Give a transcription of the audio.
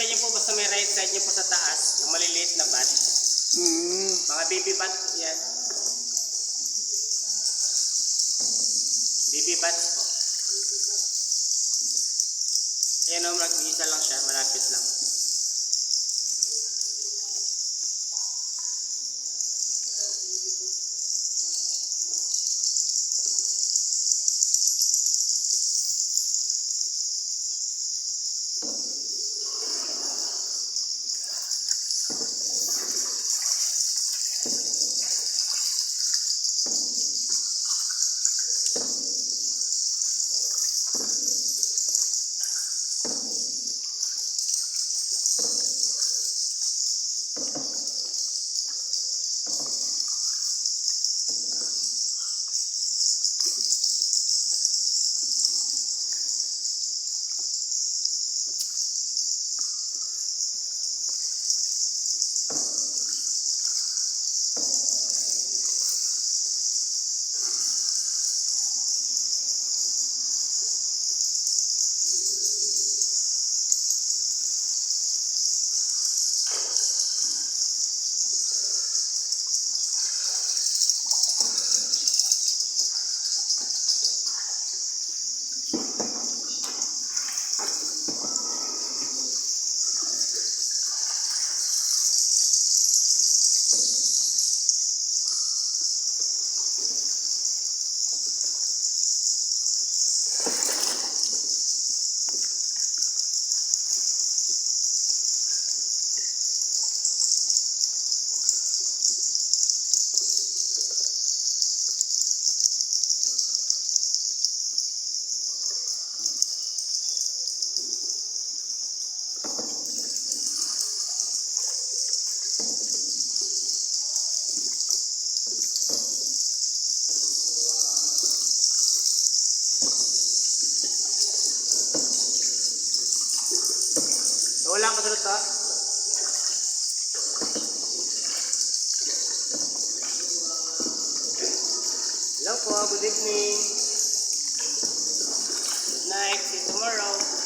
makikita niyo po basta may right side niyo po sa taas, yung maliliit na bat. Mga baby bat, yan. Baby bat po. Ayan o, mag-isa lang siya, malapit lang. Wala ko sa luto. Hello po, good evening. Good night, see you tomorrow.